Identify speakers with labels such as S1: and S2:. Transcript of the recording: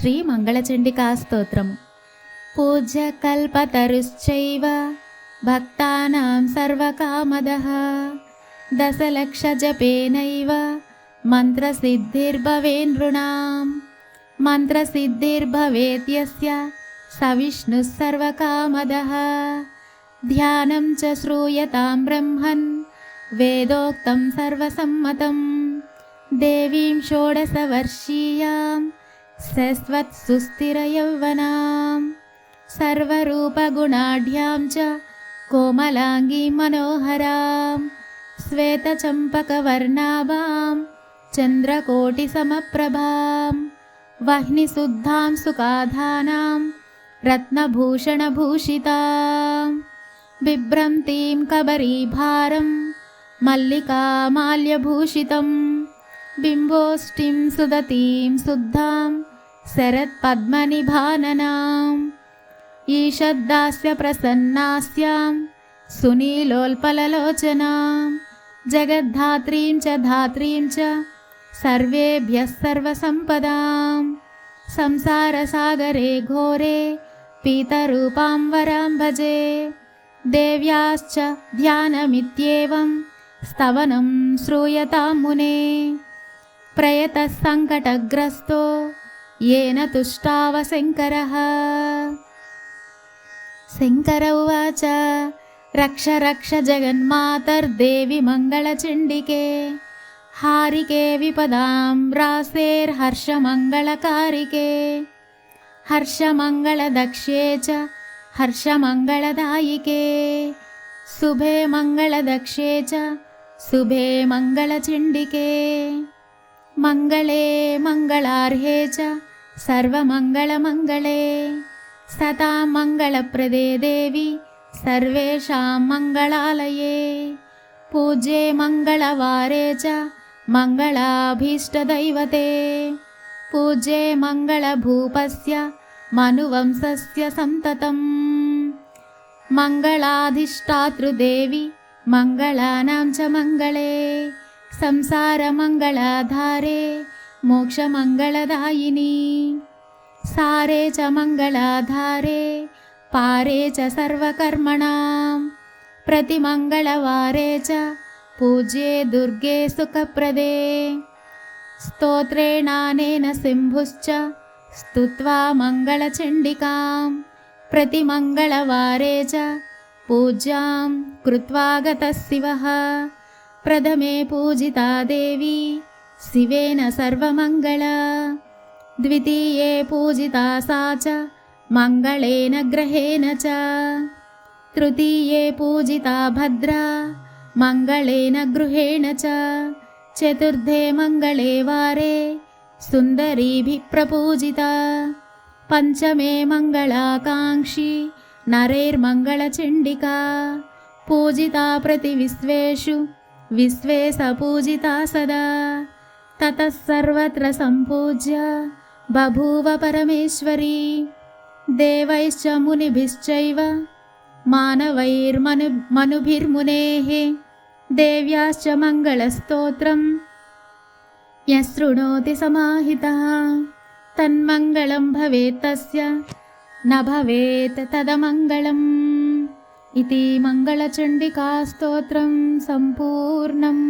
S1: श्रीमङ्गलचण्डिकास्तोत्रम्। पूज्यकल्पतरुश्चैव भक्तानां सर्वकामदः दशलक्षजपेनैव मन्त्रसिद्धिर्भवेन्नृणां। मन्त्रसिद्धिर्भवेत् स विष्णुः सर्वकामदः। ध्यानं च श्रूयतां ब्रह्मन् वेदोक्तं सर्वसम्मतं। देवीं षोडशवर्षीयां शश्वत्सुस्थिरयौवनां सर्वरूपगुणाढ्यां च कोमलाङ्गीं मनोहरां श्वेतचम्पकवर्णाभां चन्द्रकोटिसमप्रभां वह्निशुद्धां सुखाधानां रत्नभूषणभूषितां बिभ्रन्तीं कबरीभारं मल्लिकामाल्यभूषितं बिम्बोष्टिं सुदतीं शुद्धां शरत्पद्मनिभाननाम् ईषद्दास्यप्रसन्नास्यां सुनीलोल्पललोचनां जगद्धात्रीं च धात्रीं च सर्वेभ्यः सर्वसम्पदां संसारसागरे घोरे पीतरूपां वरां भजे। देव्याश्च ध्यानमित्येवं स्तवनं श्रूयतां मुने प्रयतः सङ्कटग्रस्तो येन तुष्टाव शङ्करः। शङ्कर उवाच रक्ष रक्ष जगन्मातर्देवि मङ्गलचण्डिके हारिके विपदां रासेर्हर्षमङ्गलकारिके हर्षमङ्गलदक्षे च हर्षमङ्गलदायिके शुभे मङ्गलदक्षे च शुभे मङ्गलचण्डिके मङ्गले मङ्गलार्हे च सर्वमङ्गलमङ्गले सदा मङ्गलप्रदे देवी सर्वेषां मङ्गलालये पूज्ये मङ्गलवारे च मङ्गलाभीष्टदैवते पूज्ये मङ्गलभूपस्य मनुवंशस्य सन्ततम् मङ्गलाधिष्ठातृदेवी मङ्गलानां च मङ्गले संसारमङ्गलाधारे मोक्षमङ्गलदायिनी सारे च मङ्गलाधारे पारे च सर्वकर्मणां प्रतिमङ्गलवारे च पूज्ये दुर्गे सुखप्रदे स्तोत्रेणानेन सिंहुश्च स्तुत्वा मङ्गलचण्डिकां प्रतिमङ्गलवारे च पूज्यां कृत्वा गतः शिवः। प्रथमे पूजिता देवी शिवेन सर्वमङ्गला द्वितीये पूजिता सा च मङ्गलेन ग्रहेण च तृतीये पूजिता भद्रा मङ्गलेन गृहेण च चतुर्थे मङ्गले वारे सुन्दरीभिः प्रपूजिता पञ्चमे मङ्गलाकाङ्क्षी नरैर्मङ्गलचण्डिका पूजिता प्रतिविश्वेषु विश्वे स पूजिता सदा ततः सर्वत्र सम्पूज्य बभूव परमेश्वरी देवैश्च मुनिभिश्चैव मानवैर्मनुभिर्मुनेः देव्याश्च मङ्गलस्तोत्रं यः शृणोति समाहितः तन्मङ्गलं भवेत् तस्य न भवेत् तदमङ्गलम् इति मङ्गलचण्डिकास्तोत्रं सम्पूर्णम्।